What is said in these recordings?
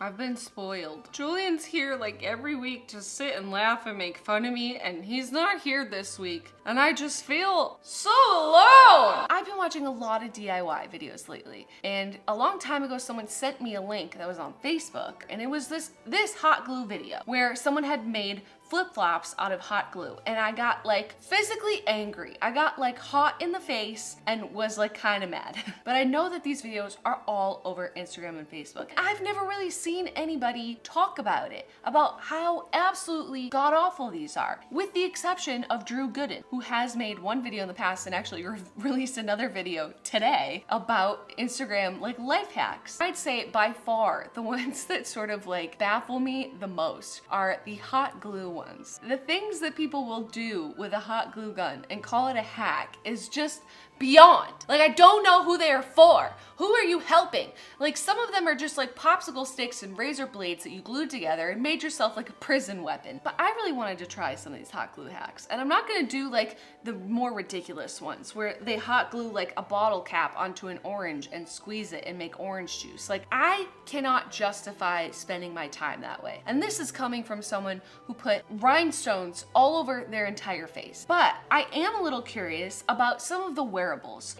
I've been spoiled. Julian's here like every week to sit and laugh and make fun of me, and he's not here this week. And I just feel so alone. I've been watching a lot of DIY videos lately, and a long time ago someone sent me a link that was on Facebook, and it was this hot glue video where someone had made flip-flops out of hot glue, and I got like physically angry. I got like hot in the face and was like kind of mad. But I know that these videos are all over Instagram and Facebook. I've never really seen anybody talk about it, about how absolutely god-awful these are, with the exception of Drew Gooden, who has made one video in the past and actually released another video today about Instagram like life hacks. I'd say by far the ones that sort of like baffle me the most are the hot glue ones. The things that people will do with a hot glue gun and call it a hack is just beyond. Like, I don't know who they are for. Who are you helping? Like, some of them are just like popsicle sticks and razor blades that you glued together and made yourself like a prison weapon. But I really wanted to try some of these hot glue hacks, and I'm not gonna do like the more ridiculous ones where they hot glue like a bottle cap onto an orange and squeeze it and make orange juice. Like, I cannot justify spending my time that way. And this is coming from someone who put rhinestones all over their entire face. But I am a little curious about some of the wearables.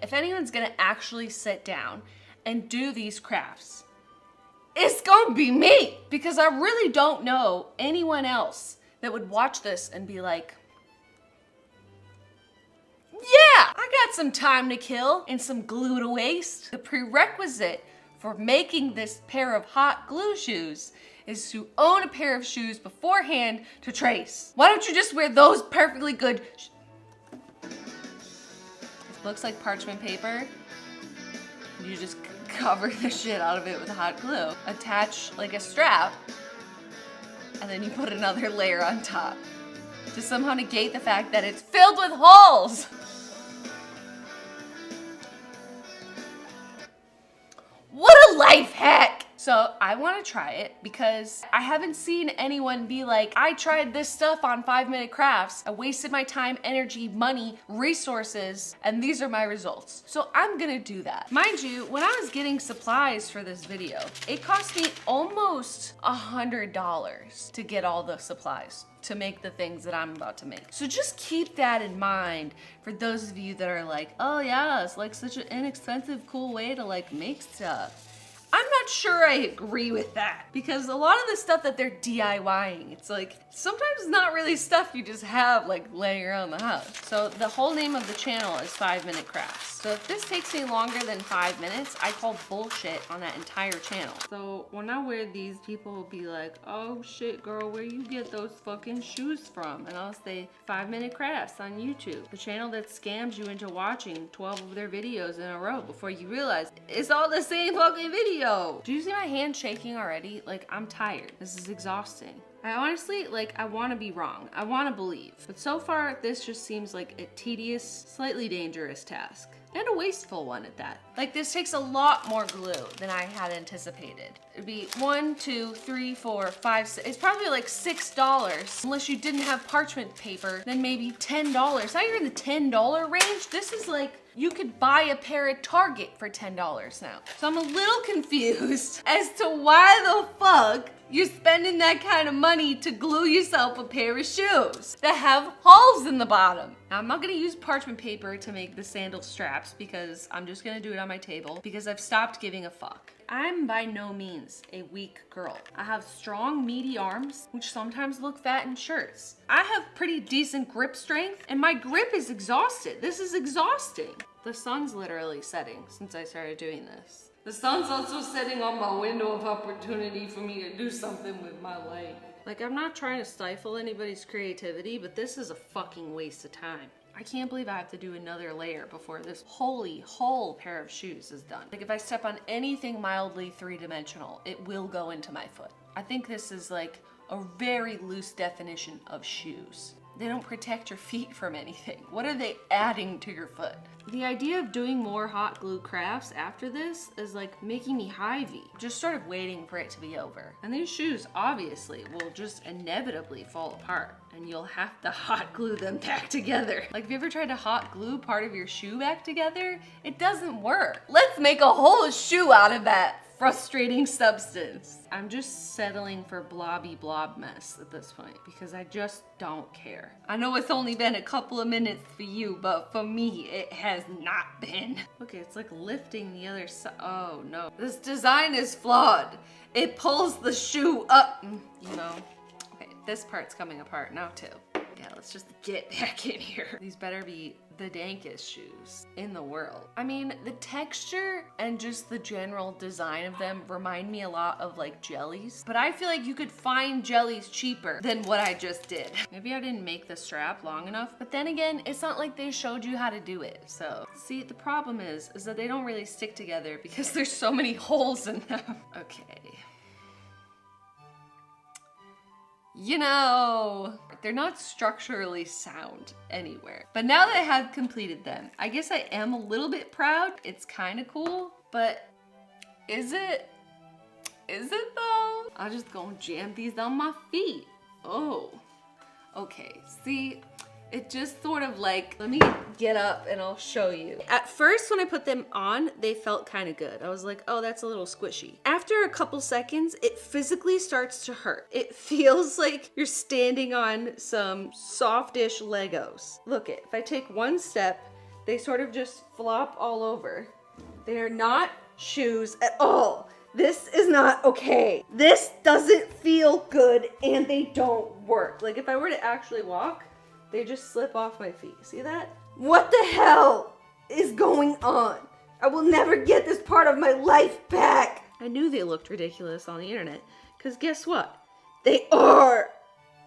If anyone's gonna actually sit down and do these crafts, it's gonna be me, because I really don't know anyone else that would watch this and be like, yeah, I got some time to kill and some glue to waste. The prerequisite for making this pair of hot glue shoes is to own a pair of shoes beforehand to trace. Why don't you just wear those perfectly good looks like parchment paper. You just cover the shit out of it with hot glue. Attach like a strap, and then you put another layer on top to somehow negate the fact that it's filled with holes. What a life hack! So I want to try it because I haven't seen anyone be like, I tried this stuff on 5-minute crafts. I wasted my time, energy, money, resources, and these are my results. So I'm gonna do that. Mind you, when I was getting supplies for this video, it cost me almost $100 to get all the supplies to make the things that I'm about to make. So just keep that in mind for those of you that are like, oh yeah, it's like such an inexpensive, cool way to like make stuff. I'm not sure I agree with that, because a lot of the stuff that they're DIYing, it's like, sometimes it's not really stuff you just have like laying around the house. So the whole name of the channel is 5-Minute Crafts. So if this takes me longer than 5 minutes, I call bullshit on that entire channel. So when I wear these, people will be like, oh shit girl, where you get those fucking shoes from? And I'll say 5-Minute Crafts on YouTube, the channel that scams you into watching 12 of their videos in a row before you realize it's all the same fucking video. Do you see my hand shaking already? Like, I'm tired. This is exhausting. I honestly, like, I want to be wrong. I want to believe. But so far, this just seems like a tedious, slightly dangerous task. And a wasteful one at that. Like, this takes a lot more glue than I had anticipated. It'd be 1, 2, 3, 4, 5, 6. It's probably like $6. Unless you didn't have parchment paper, then maybe $10. Now you're in the $10 range. This is like, you could buy a pair at Target for $10 now. So I'm a little confused as to why the fuck you're spending that kind of money to glue yourself a pair of shoes that have holes in the bottom. Now, I'm not gonna use parchment paper to make the sandal straps because I'm just gonna do it on my table because I've stopped giving a fuck. I'm by no means a weak girl. I have strong, meaty arms, which sometimes look fat in shirts. I have pretty decent grip strength, and my grip is exhausted. This is exhausting. The sun's literally setting since I started doing this. The sun's also setting on my window of opportunity for me to do something with my life. Like, I'm not trying to stifle anybody's creativity, but this is a fucking waste of time. I can't believe I have to do another layer before this whole pair of shoes is done. Like, if I step on anything mildly three-dimensional, it will go into my foot. I think this is like a very loose definition of shoes. They don't protect your feet from anything. What are they adding to your foot? The idea of doing more hot glue crafts after this is like making me hivey. Just sort of waiting for it to be over. And these shoes obviously will just inevitably fall apart and you'll have to hot glue them back together. Like, have you ever tried to hot glue part of your shoe back together? It doesn't work. Let's make a whole shoe out of that frustrating substance. I'm just settling for blobby blob mess at this point because I just don't care. I know it's only been a couple of minutes for you, but for me, it has not been. Okay, it's like lifting the other side. Oh no, this design is flawed. It pulls the shoe up, you know. Okay, this part's coming apart now too. Yeah, let's just get back in here. These better be the dankest shoes in the world. I mean, the texture and just the general design of them remind me a lot of like jellies, but I feel like you could find jellies cheaper than what I just did. Maybe I didn't make the strap long enough, but then again, it's not like they showed you how to do it. So see, the problem is that they don't really stick together because there's so many holes in them. Okay. You know, they're not structurally sound anywhere. But now that I have completed them, I guess I am a little bit proud. It's kind of cool, but is it? Is it though? I'm just gonna jam these on my feet. Oh, okay. See, it just sort of like, let me get up and I'll show you. At first, when I put them on, they felt kind of good. I was like, oh, that's a little squishy. After a couple seconds, it physically starts to hurt. It feels like you're standing on some softish Legos. Look it, if I take one step, they sort of just flop all over. They're not shoes at all. This is not okay. This doesn't feel good and they don't work. Like if I were to actually walk, they just slip off my feet. See that? What the hell is going on? I will never get this part of my life back. I knew they looked ridiculous on the internet, because guess what? They are.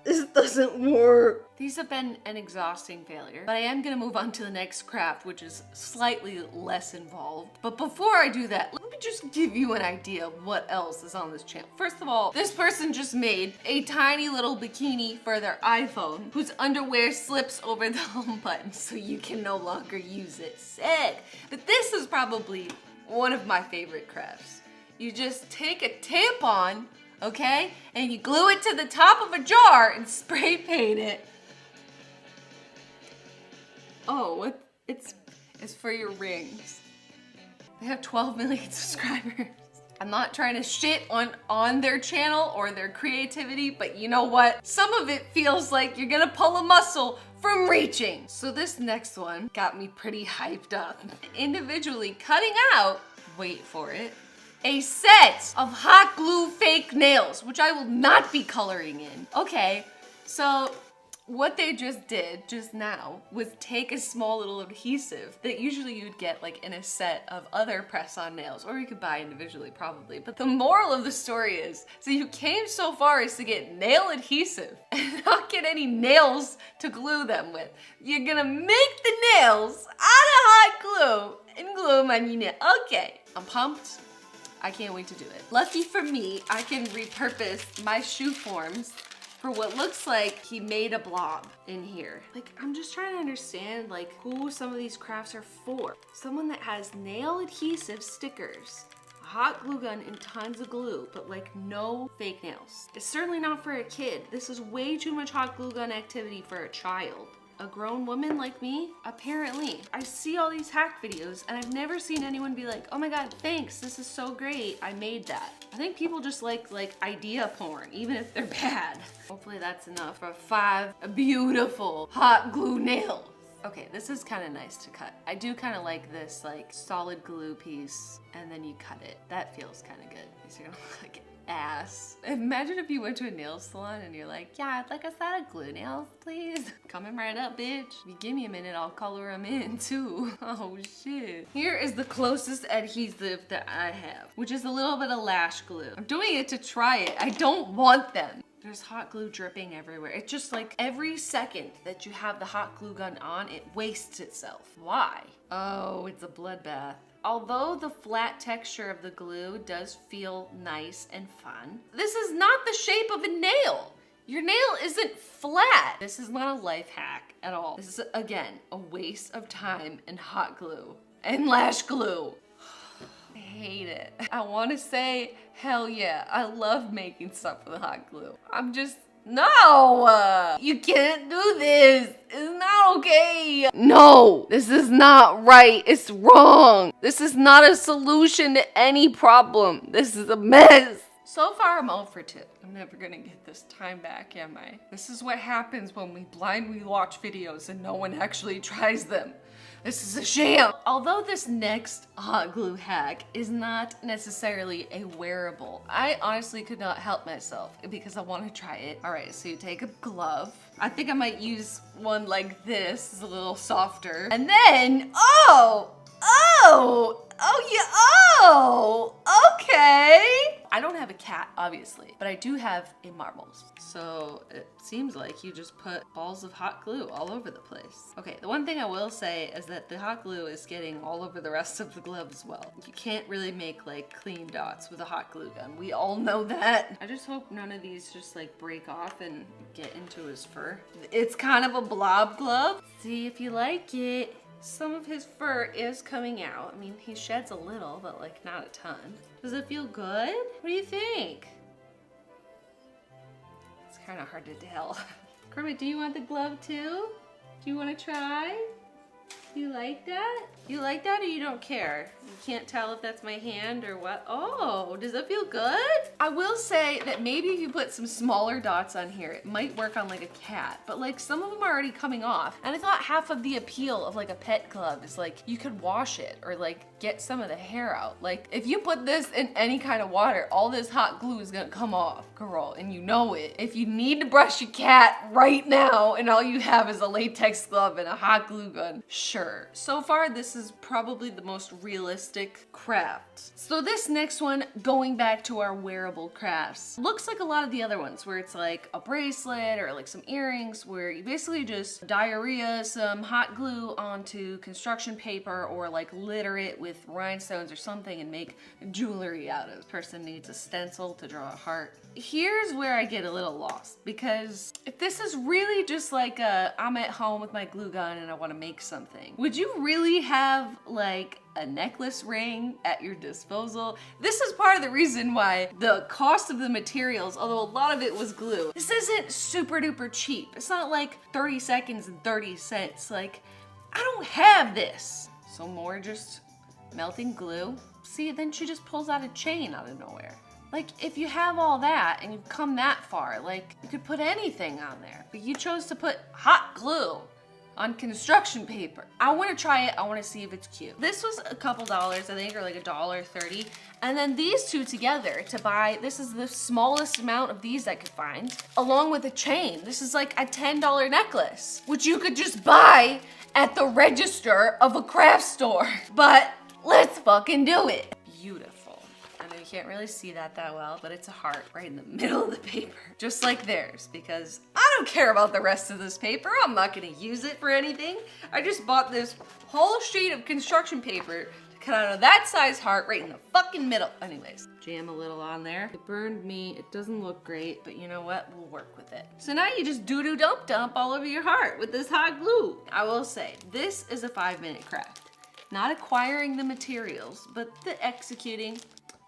This doesn't work. These have been an exhausting failure, but I am gonna move on to the next craft, which is slightly less involved. But before I do that, let me just give you an idea of what else is on this channel. First of all, this person just made a tiny little bikini for their iPhone whose underwear slips over the home button so you can no longer use it. Sick. But this is probably one of my favorite crafts. You just take a tampon, okay? And you glue it to the top of a jar and spray paint it. Oh, what? It's for your rings. They have 12 million subscribers. I'm not trying to shit on their channel or their creativity, but you know what? Some of it feels like you're gonna pull a muscle from reaching. So this next one got me pretty hyped up. Individually cutting out, wait for it, a set of hot glue fake nails, which I will not be coloring in. Okay, so what they just did just now was take a small little adhesive that usually you'd get like in a set of other press-on nails, or you could buy individually probably. But the moral of the story is, so you came so far as to get nail adhesive and not get any nails to glue them with. You're gonna make the nails out of hot glue and glue them on your nail. Okay, I'm pumped. I can't wait to do it. Lucky for me, I can repurpose my shoe forms for what looks like he made a blob in here. Like, I'm just trying to understand like who some of these crafts are for. Someone that has nail adhesive stickers, a hot glue gun and tons of glue, but like no fake nails. It's certainly not for a kid. This is way too much hot glue gun activity for a child. A grown woman like me? Apparently. I see all these hack videos and I've never seen anyone be like, oh my god, thanks, this is so great, I made that. I think people just like idea porn, even if they're bad. Hopefully that's enough for 5 beautiful hot glue nails. Okay, this is kind of nice to cut. I do kind of like this like solid glue piece and then you cut it. That feels kind of good. So you don't look like ass. Imagine if you went to a nail salon and you're like, yeah, I'd like a set of glue nails, please. Coming right up, bitch. If you give me a minute, I'll color them in too. Oh shit. Here is the closest adhesive that I have, which is a little bit of lash glue. I'm doing it to try it. I don't want them. There's hot glue dripping everywhere. It's just like every second that you have the hot glue gun on, it wastes itself. Why? Oh, it's a bloodbath. Although the flat texture of the glue does feel nice and fun, this is not the shape of a nail. Your nail isn't flat. This is not a life hack at all. This is, again, a waste of time and hot glue and lash glue. I hate it. I want to say, hell yeah, I love making stuff with hot glue. I'm just No! You can't do this! It's not okay! No! This is not right! It's wrong! This is not a solution to any problem! This is a mess! So far, I'm 0 for 2. I'm never gonna get this time back, am I? This is what happens when we blindly watch videos and no one actually tries them. This is a sham. Although this next hot glue hack is not necessarily a wearable, I honestly could not help myself because I want to try it. All right, so you take a glove. I think I might use one like this. It's a little softer. And then, okay. I don't have a cat, obviously, but I do have a marbles. So it seems like you just put balls of hot glue all over the place. Okay, the one thing I will say is that the hot glue is getting all over the rest of the glove as well. You can't really make like clean dots with a hot glue gun. We all know that. I just hope none of these just like break off and get into his fur. It's kind of a blob glove. See if you like it. Some of his fur is coming out. I mean, he sheds a little, but like not a ton. Does it feel good? What do you think? It's kind of hard to tell. Kermit, do you want the glove too? Do you want to try? Do you like that? You like that or you don't care? You can't tell if that's my hand or what? Oh, does it feel good? I will say that maybe if you put some smaller dots on here, it might work on like a cat, but like some of them are already coming off. And I thought half of the appeal of like a pet glove is like you could wash it or like get some of the hair out. Like if you put this in any kind of water, all this hot glue is gonna come off, girl, and you know it. If you need to brush your cat right now and all you have is a latex glove and a hot glue gun, sure. So far, this is probably the most realistic craft. So this next one, going back to our wearable crafts, looks like a lot of the other ones where it's like a bracelet or like some earrings where you basically just diarrhea some hot glue onto construction paper or like litter it with rhinestones or something and make jewelry out of it. This person needs a stencil to draw a heart. Here's where I get a little lost because if this is really just like I'm at home with my glue gun and I want to make something, would you really have like a necklace ring at your disposal? This is part of the reason why the cost of the materials, although a lot of it was glue, this isn't super duper cheap. It's not like 30 seconds and 30 cents. Like, I don't have this. So more just melting glue. See, then she just pulls out a chain out of nowhere. Like, if you have all that and you've come that far, like, you could put anything on there. But you chose to put hot glue on construction paper. I want to try it. I want to see if it's cute. This was a couple dollars, I think, or like $1.30. And then these two together to buy, this is the smallest amount of these I could find, along with a chain. This is like a $10 necklace, which you could just buy at the register of a craft store. But let's fucking do it. Beautiful. I know you can't really see that well, but it's a heart right in the middle of the paper, just like theirs, because I don't care about the rest of this paper. I'm not gonna use it for anything. I just bought this whole sheet of construction paper to cut out of that size heart right in the fucking middle. Anyways, jam a little on there. It burned me. It doesn't look great, but you know what? We'll work with it. So now you just doo-doo-dump-dump all over your heart with this hot glue. I will say, this is a 5-minute craft. Not acquiring the materials, but the executing.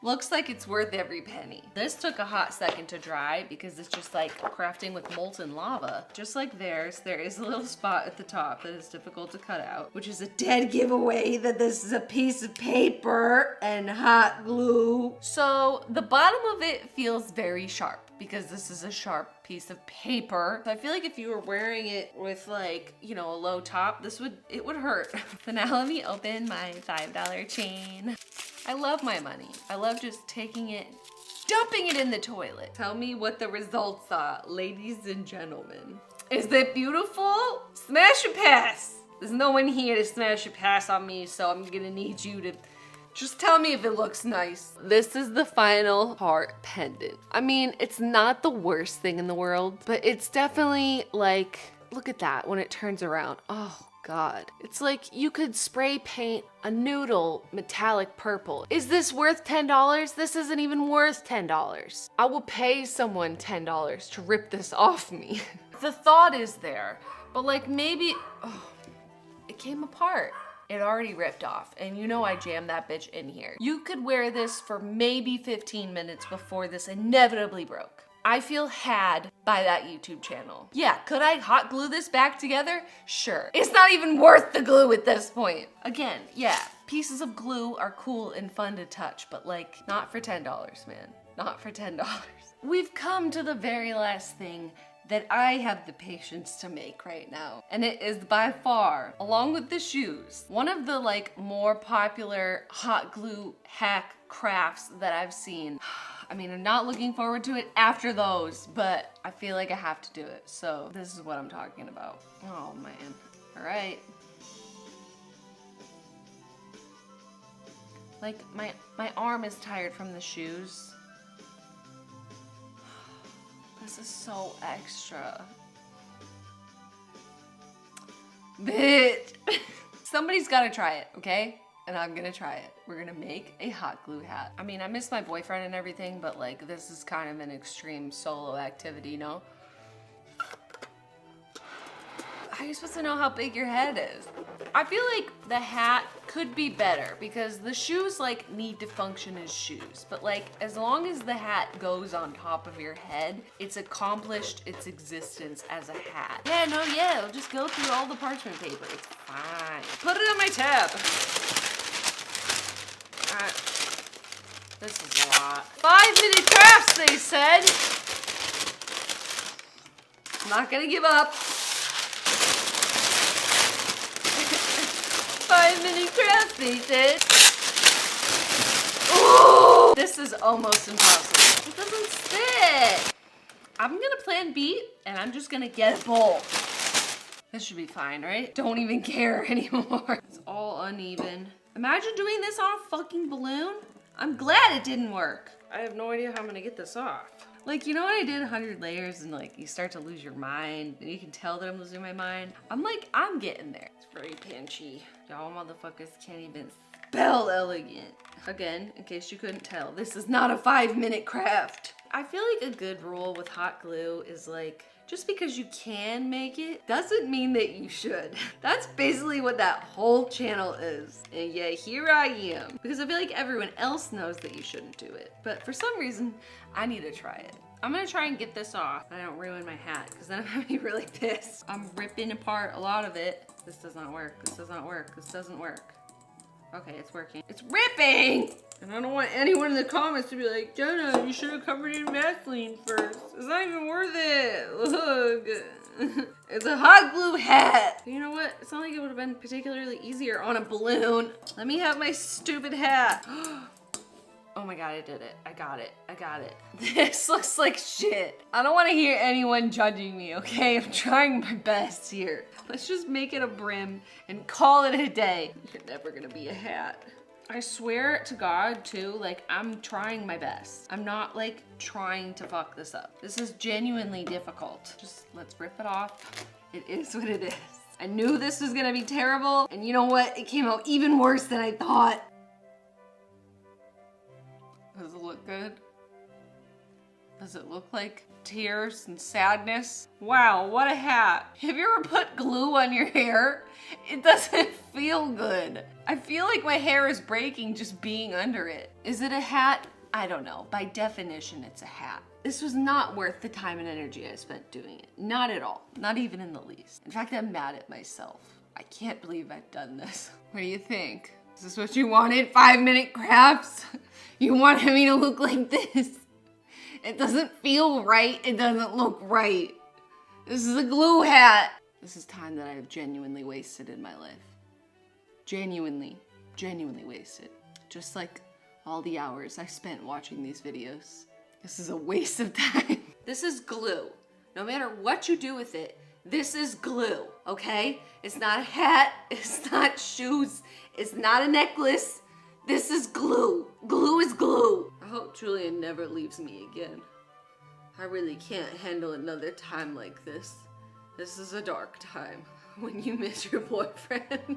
Looks like it's worth every penny. This took a hot second to dry because it's just like crafting with molten lava. Just like theirs, there is a little spot at the top that is difficult to cut out, which is a dead giveaway that this is a piece of paper and hot glue. So the bottom of it feels very sharp because this is a sharp piece of paper. So I feel like if you were wearing it with like, you know, a low top, it would hurt. So now let me open my $5 chain. I love my money. I love just taking it, dumping it in the toilet. Tell me what the results are, ladies and gentlemen. Is it beautiful? Smash a pass. There's no one here to smash a pass on me, so I'm gonna need you to just tell me if it looks nice. This is the final heart pendant. I mean, it's not the worst thing in the world, but it's definitely like, look at that when it turns around. Oh God. It's like you could spray paint a noodle metallic purple. Is this worth $10? This isn't even worth $10. I will pay someone $10 to rip this off me. The thought is there, but like maybe, it came apart. It already ripped off, and you know I jammed that bitch in here. You could wear this for maybe 15 minutes before this inevitably broke. I feel had by that YouTube channel. Yeah, could I hot glue this back together? Sure. It's not even worth the glue at this point. Again, yeah, pieces of glue are cool and fun to touch, but like, not for $10, man. Not for $10. We've come to the very last thing that I have the patience to make right now. And it is by far, along with the shoes, one of the like more popular hot glue hack crafts that I've seen. I mean, I'm not looking forward to it after those, but I feel like I have to do it. So this is what I'm talking about. Oh man, all right. Like my arm is tired from the shoes. This is so extra. Bitch. Somebody's gotta try it, okay? And I'm gonna try it. We're gonna make a hot glue hat. I mean, I miss my boyfriend and everything, but like, this is kind of an extreme solo activity, you know? How are you supposed to know how big your head is? I feel like the hat could be better because the shoes like need to function as shoes, but like as long as the hat goes on top of your head, it's accomplished its existence as a hat. Yeah, no, yeah, it'll just go through all the parchment paper. It's fine. Put it on my tab. This is a lot. 5-minute crafts, they said. I'm not gonna give up. 5-minute crafts, they said. Ooh! This is almost impossible. It doesn't fit. I'm gonna plan B, and I'm just gonna get a bowl. This should be fine, right? Don't even care anymore. It's all uneven. Imagine doing this on a fucking balloon. I'm glad it didn't work. I have no idea how I'm gonna get this off. Like, you know when I did 100 layers and like you start to lose your mind and you can tell that I'm losing my mind? I'm getting there. It's very pinchy. Y'all motherfuckers can't even spell elegant. Again, in case you couldn't tell, this is not a 5-minute craft. I feel like a good rule with hot glue is like, just because you can make it doesn't mean that you should. That's basically what that whole channel is. And yeah, here I am. Because I feel like everyone else knows that you shouldn't do it. But for some reason, I need to try it. I'm gonna try and get this off. I don't ruin my hat, because then I'm gonna be really pissed. I'm ripping apart a lot of it. This does not work, this does not work, this doesn't work. Okay, it's working. It's ripping! And I don't want anyone in the comments to be like, Jenna, you should have covered it in Vaseline first. It's not even worth it. Look. It's a hot glue hat. You know what? It's not like it would have been particularly easier on a balloon. Let me have my stupid hat. Oh my God, I did it. I got it. I got it. This looks like shit. I don't want to hear anyone judging me, okay? I'm trying my best here. Let's just make it a brim and call it a day. You're never gonna be a hat. I swear to God too, like I'm trying my best. I'm not like trying to fuck this up. This is genuinely difficult. Just let's rip it off. It is what it is. I knew this was gonna be terrible, and you know what? It came out even worse than I thought. Does it look good? Does it look like tears and sadness? Wow, what a hat. Have you ever put glue on your hair? It doesn't feel good. I feel like my hair is breaking just being under it. Is it a hat? I don't know. By definition, it's a hat. This was not worth the time and energy I spent doing it. Not at all. Not even in the least. In fact, I'm mad at myself. I can't believe I've done this. What do you think? Is this what you wanted? 5-minute crafts? You wanted me to look like this? It doesn't feel right. It doesn't look right. This is a glue hat. This is time that I have genuinely wasted in my life. Genuinely wasted. Just like all the hours I spent watching these videos. This is a waste of time. This is glue. No matter what you do with it, this is glue, okay? It's not a hat, it's not shoes, it's not a necklace. This is glue. Glue is glue. I hope Julian never leaves me again. I really can't handle another time like this. This is a dark time when you miss your boyfriend.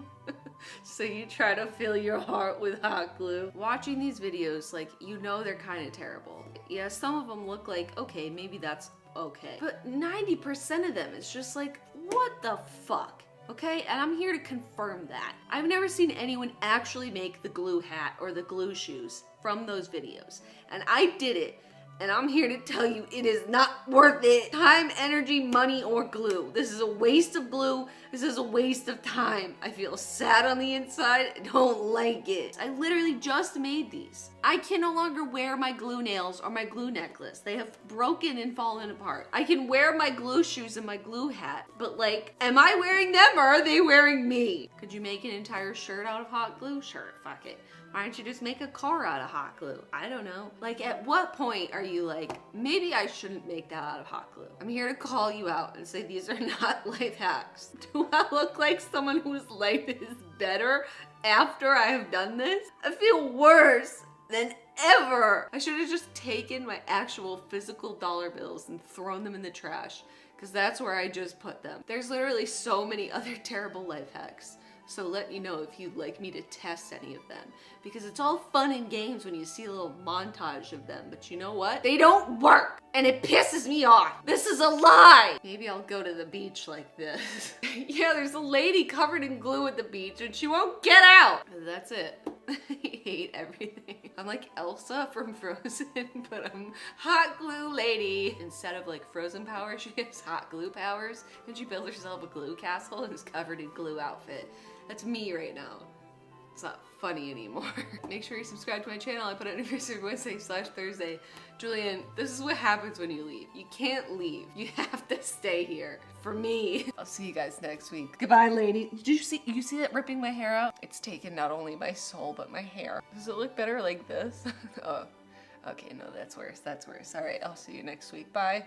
So you try to fill your heart with hot glue. Watching these videos, like, you know they're kind of terrible. Yeah, some of them look like, okay, maybe that's okay. But 90% of them, it's just like, what the fuck? Okay, and I'm here to confirm that. I've never seen anyone actually make the glue hat or the glue shoes from those videos. And I did it And I'm here to tell you it is not worth it. Time, energy, money, or glue. This is a waste of glue. This is a waste of time. I feel sad on the inside. I don't like it. I literally just made these. I can no longer wear my glue nails or my glue necklace. They have broken and fallen apart. I can wear my glue shoes and my glue hat, but like, am I wearing them or are they wearing me? Could you make an entire shirt out of hot glue? Sure, fuck it. Why don't you just make a car out of hot glue? I don't know. Like, at what point are you like, maybe I shouldn't make that out of hot glue? I'm here to call you out and say these are not life hacks. Do I look like someone whose life is better after I have done this? I feel worse than ever. I should have just taken my actual physical dollar bills and thrown them in the trash, because that's where I just put them. There's literally so many other terrible life hacks. So let me know if you'd like me to test any of them, because it's all fun and games when you see a little montage of them, but you know what? They don't work, and it pisses me off. This is a lie. Maybe I'll go to the beach like this. Yeah, there's a lady covered in glue at the beach and she won't get out. That's it. I hate everything. I'm like Elsa from Frozen, but I'm hot glue lady. Instead of like Frozen powers, she has hot glue powers, and she built herself a glue castle and is covered in glue outfit. That's me right now. It's not funny anymore. Make sure you subscribe to my channel. I put out new videos every Wednesday/Thursday. Julien, this is what happens when you leave. You can't leave. You have to stay here. For me. I'll see you guys next week. Goodbye, lady. Did you see that ripping my hair out? It's taken not only my soul, but my hair. Does it look better like this? Oh, okay, no, that's worse. That's worse. All right, I'll see you next week. Bye.